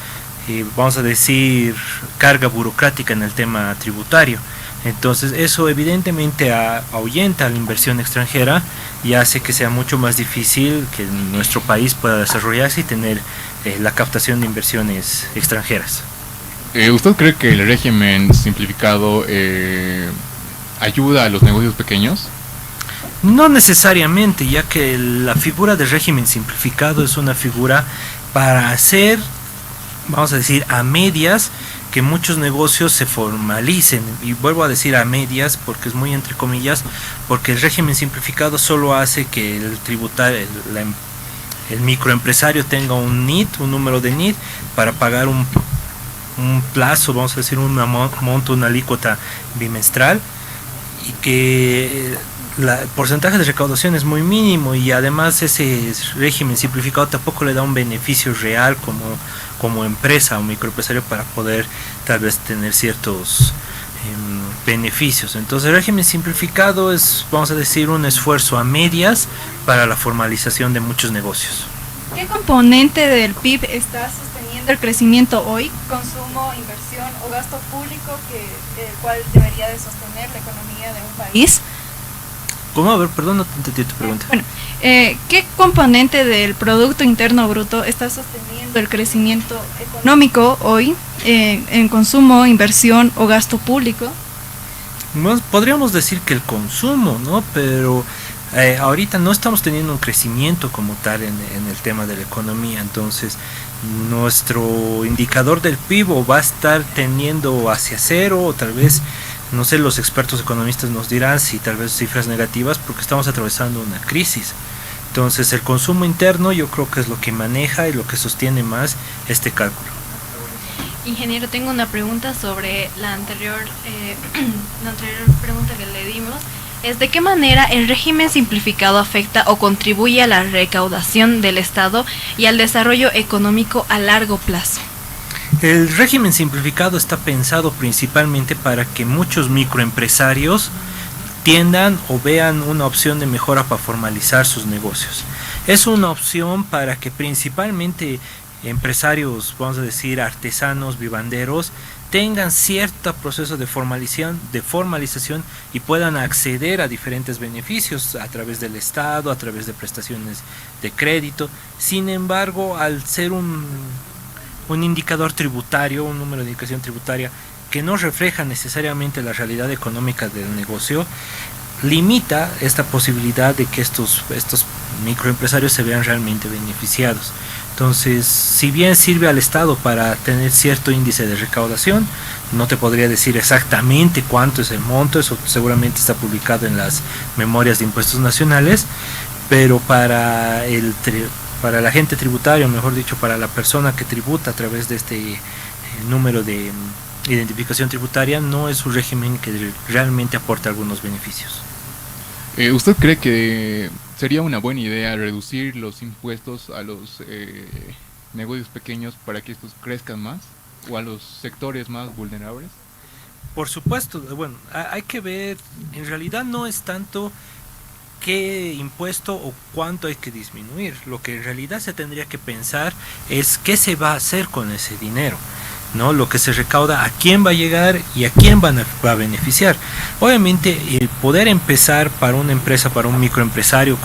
vamos a decir, carga burocrática en el tema tributario. Entonces eso evidentemente ahuyenta la inversión extranjera y hace que sea mucho más difícil que nuestro país pueda desarrollarse y tener la captación de inversiones extranjeras. ¿Usted cree que el régimen simplificado ayuda a los negocios pequeños? No necesariamente, ya que la figura del régimen simplificado es una figura para hacer, vamos a decir, a medias, que muchos negocios se formalicen, y vuelvo a decir a medias porque es muy entre comillas, porque el régimen simplificado solo hace que el microempresario tenga un NIT, un número de NIT, para pagar un plazo, vamos a decir un monto, una alícuota bimestral, y que el porcentaje de recaudación es muy mínimo, y además ese régimen simplificado tampoco le da un beneficio real como empresa o microempresario para poder tal vez tener ciertos beneficios. Entonces el régimen simplificado es, vamos a decir, un esfuerzo a medias para la formalización de muchos negocios. ¿Qué componente del PIB está sosteniendo el crecimiento hoy? ¿Consumo, inversión o gasto público, el cual debería de sostener la economía de un país? ¿Cómo? A ver, perdón, no te entendí tu pregunta. Bueno, ¿qué componente del Producto Interno Bruto está sosteniendo el crecimiento económico hoy en consumo, inversión o gasto público? Bueno, podríamos decir que el consumo, ¿no? Pero ahorita no estamos teniendo un crecimiento como tal en el tema de la economía, entonces nuestro indicador del PIB va a estar tendiendo hacia cero, o tal vez, no sé, los expertos economistas nos dirán si tal vez cifras negativas, porque estamos atravesando una crisis. Entonces el consumo interno yo creo que es lo que maneja y lo que sostiene más este cálculo. Ingeniero, tengo una pregunta sobre la anterior pregunta que le dimos. Es ¿de qué manera el régimen simplificado afecta o contribuye a la recaudación del Estado y al desarrollo económico a largo plazo? El régimen simplificado está pensado principalmente para que muchos microempresarios tiendan o vean una opción de mejora para formalizar sus negocios. Es una opción para que principalmente empresarios, vamos a decir artesanos, vivanderos, tengan cierto proceso de formalización y puedan acceder a diferentes beneficios a través del Estado, a través de prestaciones de crédito. Sin embargo, al ser un indicador tributario, un número de indicación tributaria que no refleja necesariamente la realidad económica del negocio, limita esta posibilidad de que estos microempresarios se vean realmente beneficiados. Entonces, si bien sirve al Estado para tener cierto índice de recaudación, no te podría decir exactamente cuánto es el monto, eso seguramente está publicado en las memorias de impuestos nacionales, pero para el agente tributario, mejor dicho, para la persona que tributa a través de este número de identificación tributaria, no es un régimen que realmente aporta algunos beneficios. ¿Usted cree que sería una buena idea reducir los impuestos a los negocios pequeños para que estos crezcan más o a los sectores más vulnerables? Por supuesto, bueno, hay que ver, en realidad no es tanto qué impuesto o cuánto hay que disminuir. Lo que en realidad se tendría que pensar es qué se va a hacer con ese dinero, ¿no? Lo que se recauda, a quién va a llegar y a quién va a beneficiar. Obviamente, el poder empezar para una empresa, para un microempresario,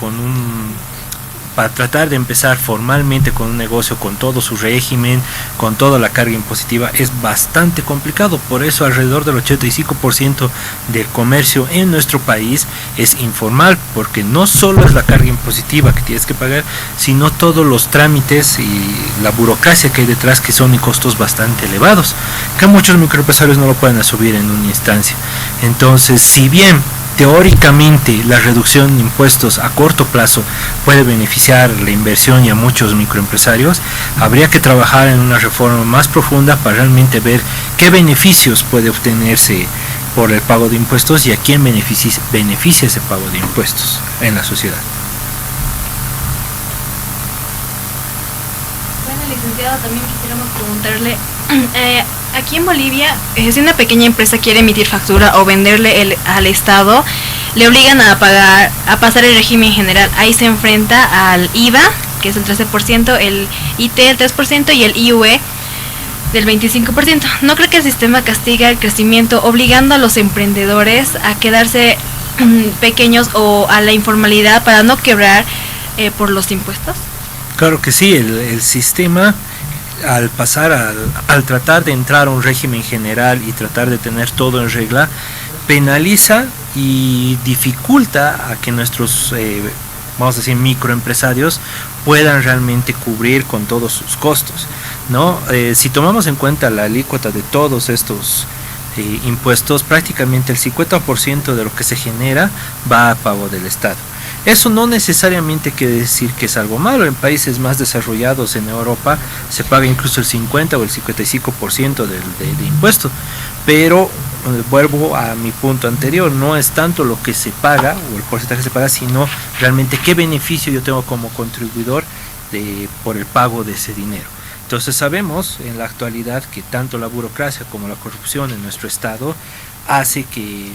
para tratar de empezar formalmente con un negocio, con todo su régimen, con toda la carga impositiva, es bastante complicado. Por eso alrededor del 85% del comercio en nuestro país es informal, porque no solo es la carga impositiva que tienes que pagar, sino todos los trámites y la burocracia que hay detrás, que son costos bastante elevados, que muchos microempresarios no lo pueden asumir en una instancia. Entonces, si bien teóricamente la reducción de impuestos a corto plazo puede beneficiar la inversión y a muchos microempresarios, habría que trabajar en una reforma más profunda para realmente ver qué beneficios puede obtenerse por el pago de impuestos y a quién beneficia ese pago de impuestos en la sociedad. Bueno, licenciado, también quisiéramos preguntarle, aquí en Bolivia, si una pequeña empresa quiere emitir factura o venderle al Estado, le obligan a pasar el régimen general. Ahí se enfrenta al IVA, que es el 13%, el IT el 3% y el IUE del 25%. ¿No cree que el sistema castiga el crecimiento, obligando a los emprendedores a quedarse pequeños o a la informalidad para no quebrar por los impuestos? Claro que sí, el sistema, al tratar de entrar a un régimen general y tratar de tener todo en regla, penaliza y dificulta a que nuestros, vamos a decir, microempresarios puedan realmente cubrir con todos sus costos, ¿no? Si tomamos en cuenta la alícuota de todos estos impuestos, prácticamente el 50% de lo que se genera va a pago del Estado. Eso no necesariamente quiere decir que es algo malo. En países más desarrollados en Europa se paga incluso el 50 o el 55% de impuestos, pero vuelvo a mi punto anterior, no es tanto lo que se paga o el porcentaje que se paga, sino realmente qué beneficio yo tengo como contribuidor por el pago de ese dinero. Entonces sabemos en la actualidad que tanto la burocracia como la corrupción en nuestro estado hace que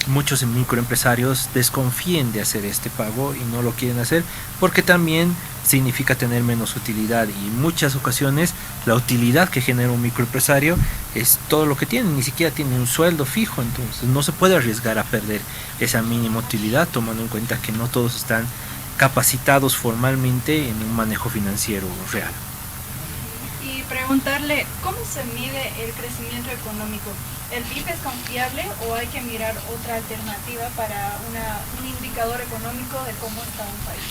muchos microempresarios desconfíen de hacer este pago y no lo quieren hacer, porque también significa tener menos utilidad, y en muchas ocasiones la utilidad que genera un microempresario es todo lo que tiene, ni siquiera tiene un sueldo fijo. Entonces no se puede arriesgar a perder esa mínima utilidad, tomando en cuenta que no todos están capacitados formalmente en un manejo financiero real. Y preguntarle, ¿cómo se mide el crecimiento económico? ¿El PIB es confiable o hay que mirar otra alternativa para un indicador económico de cómo está un país?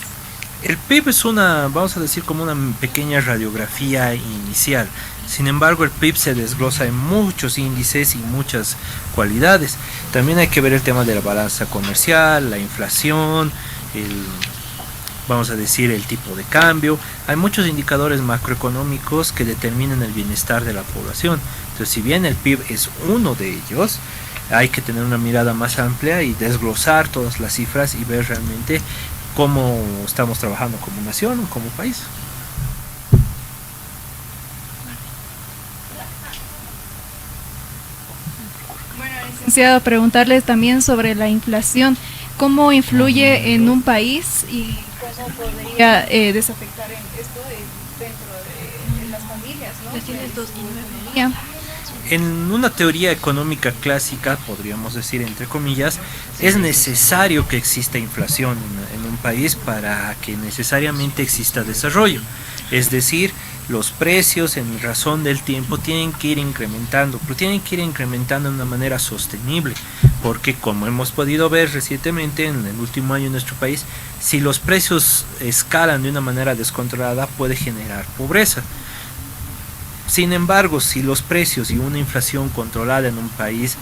El PIB es vamos a decir, como una pequeña radiografía inicial. Sin embargo, el PIB se desglosa en muchos índices y muchas cualidades. También hay que ver el tema de la balanza comercial, la inflación, vamos a decir, el tipo de cambio. Hay muchos indicadores macroeconómicos que determinan el bienestar de la población. Entonces, si bien el PIB es uno de ellos, hay que tener una mirada más amplia y desglosar todas las cifras y ver realmente cómo estamos trabajando como nación o como país. Bueno, licenciado, preguntarles también sobre la inflación. ¿Cómo influye en un país y cómo podría desafectar esto dentro de las familias, ¿no? En una teoría económica clásica, podríamos decir entre comillas, es necesario que exista inflación en un país para que necesariamente exista desarrollo. Es decir, los precios en razón del tiempo tienen que ir incrementando, pero tienen que ir incrementando de una manera sostenible, porque como hemos podido ver recientemente en el último año en nuestro país, si los precios escalan de una manera descontrolada puede generar pobreza. Sin embargo, si los precios y una inflación controlada en un país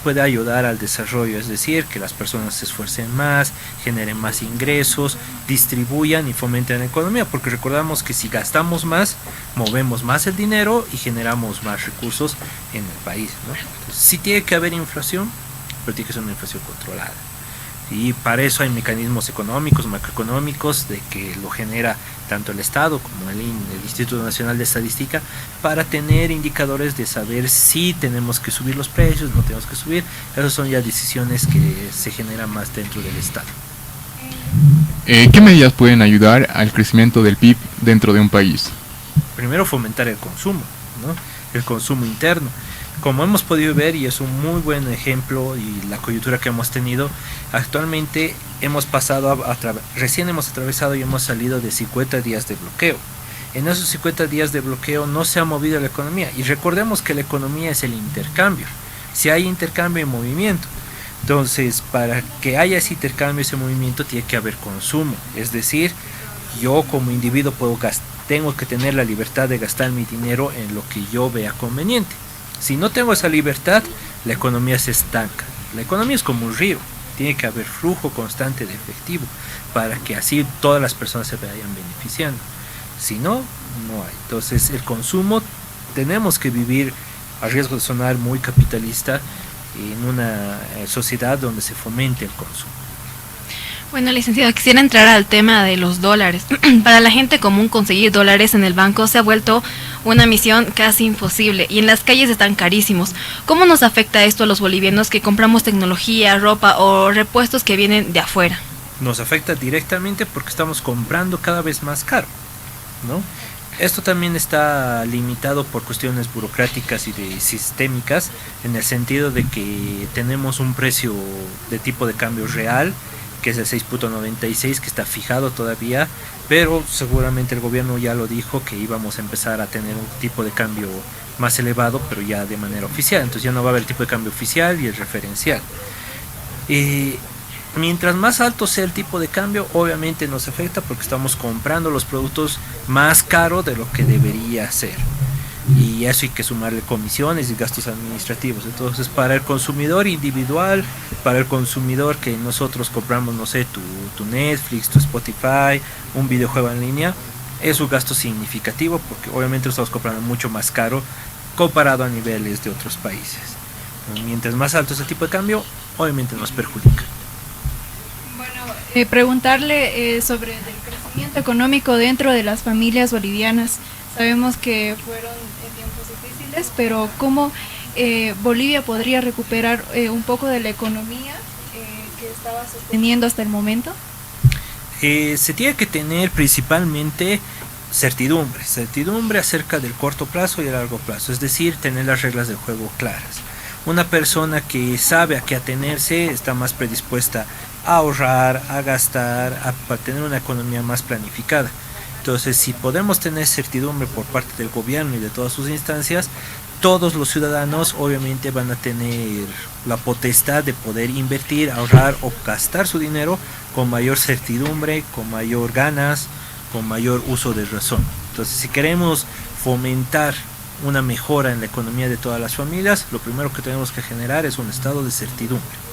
puede ayudar al desarrollo, es decir, que las personas se esfuercen más, generen más ingresos, distribuyan y fomenten la economía, porque recordamos que si gastamos más, movemos más el dinero y generamos más recursos en el país, ¿no? Entonces, sí tiene que haber inflación, pero tiene que ser una inflación controlada. Y para eso hay mecanismos económicos, macroeconómicos, de que lo genera tanto el Estado como el Instituto Nacional de Estadística, para tener indicadores de saber si tenemos que subir los precios, no tenemos que subir. Esas son ya decisiones que se generan más dentro del Estado. ¿Qué medidas pueden ayudar al crecimiento del PIB dentro de un país? Primero, fomentar el consumo, ¿no? El consumo interno. Como hemos podido ver, y es un muy buen ejemplo, y la coyuntura que hemos tenido, actualmente hemos pasado recién hemos atravesado y hemos salido de 50 días de bloqueo. En esos 50 días de bloqueo no se ha movido la economía, y recordemos que la economía es el intercambio. Si hay intercambio y movimiento, entonces para que haya ese intercambio, ese movimiento, tiene que haber consumo. Es decir, yo como individuo tengo que tener la libertad de gastar mi dinero en lo que yo vea conveniente. Si no tengo esa libertad, la economía se estanca. La economía es como un río, tiene que haber flujo constante de efectivo para que así todas las personas se vayan beneficiando. Si no, no hay. Entonces el consumo, tenemos que vivir, a riesgo de sonar muy capitalista, en una sociedad donde se fomente el consumo. Bueno, licenciado, quisiera entrar al tema de los dólares. Para la gente común, conseguir dólares en el banco se ha vuelto una misión casi imposible y en las calles están carísimos. ¿Cómo nos afecta esto a los bolivianos que compramos tecnología, ropa o repuestos que vienen de afuera? Nos afecta directamente porque estamos comprando cada vez más caro, ¿no? Esto también está limitado por cuestiones burocráticas y sistémicas, en el sentido de que tenemos un precio de tipo de cambio real, que es el 6.96, que está fijado todavía, pero seguramente el gobierno ya lo dijo que íbamos a empezar a tener un tipo de cambio más elevado, pero ya de manera oficial. Entonces ya no va a haber el tipo de cambio oficial y el referencial. Mientras más alto sea el tipo de cambio, obviamente nos afecta porque estamos comprando los productos más caros de lo que debería ser. Y eso hay que sumarle comisiones y gastos administrativos. Entonces, para el consumidor individual, para el consumidor que nosotros compramos, no sé, tu Netflix, tu Spotify, un videojuego en línea, es un gasto significativo porque obviamente lo estamos comprando mucho más caro comparado a niveles de otros países. Mientras más alto es el tipo de cambio, obviamente nos perjudica. Bueno, preguntarle sobre el crecimiento económico dentro de las familias bolivianas. Sabemos que fueron tiempos difíciles, pero ¿cómo Bolivia podría recuperar un poco de la economía que estaba sosteniendo hasta el momento? Se tiene que tener principalmente certidumbre acerca del corto plazo y el largo plazo, es decir, tener las reglas del juego claras. Una persona que sabe a qué atenerse está más predispuesta a ahorrar, a gastar, a tener una economía más planificada. Entonces, si podemos tener certidumbre por parte del gobierno y de todas sus instancias, todos los ciudadanos obviamente van a tener la potestad de poder invertir, ahorrar o gastar su dinero con mayor certidumbre, con mayor ganas, con mayor uso de razón. Entonces, si queremos fomentar una mejora en la economía de todas las familias, lo primero que tenemos que generar es un estado de certidumbre.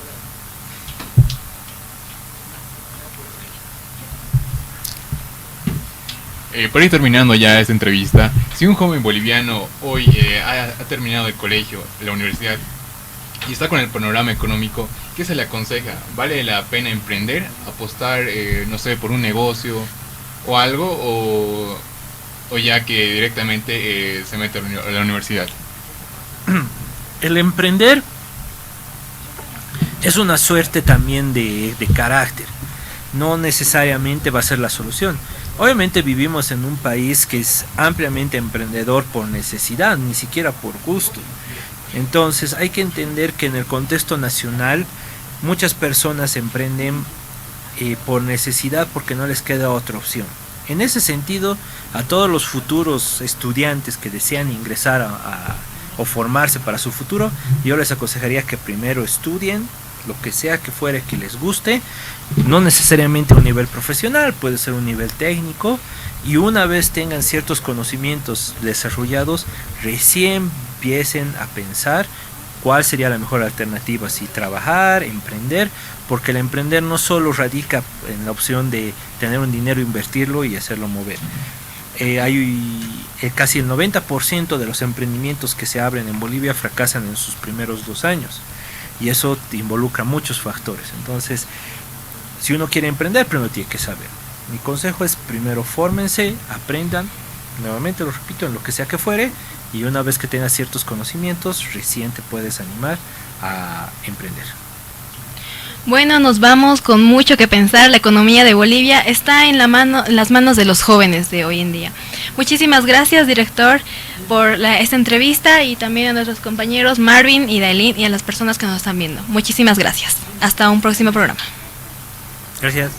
Para ir terminando ya esta entrevista, si un joven boliviano hoy ha terminado el colegio, la universidad, y está con el panorama económico, ¿qué se le aconseja? ¿Vale la pena emprender, apostar, no sé, por un negocio o algo, o ya que directamente se mete a la universidad? El emprender es una suerte también de carácter, no necesariamente va a ser la solución. Obviamente vivimos en un país que es ampliamente emprendedor por necesidad, ni siquiera por gusto. Entonces hay que entender que en el contexto nacional muchas personas emprenden por necesidad porque no les queda otra opción. En ese sentido, a todos los futuros estudiantes que desean ingresar o formarse para su futuro, yo les aconsejaría que primero estudien lo que sea que fuera que les guste, no necesariamente un nivel profesional, puede ser un nivel técnico, y una vez tengan ciertos conocimientos desarrollados, recién empiecen a pensar cuál sería la mejor alternativa, si trabajar, emprender, porque el emprender no solo radica en la opción de tener un dinero, invertirlo y hacerlo mover. Casi el 90% de los emprendimientos que se abren en Bolivia fracasan en sus primeros 2 años. y eso te involucra muchos factores. Entonces, si uno quiere emprender, primero tiene que saber. Mi consejo es primero fórmense, aprendan, nuevamente lo repito, en lo que sea que fuere, y una vez que tengas ciertos conocimientos, recién te puedes animar a emprender. Bueno, nos vamos con mucho que pensar. La economía de Bolivia está en las manos de los jóvenes de hoy en día. Muchísimas gracias, director, por esta entrevista, y también a nuestros compañeros Marvin y Dailin y a las personas que nos están viendo. Muchísimas gracias. Hasta un próximo programa. Gracias.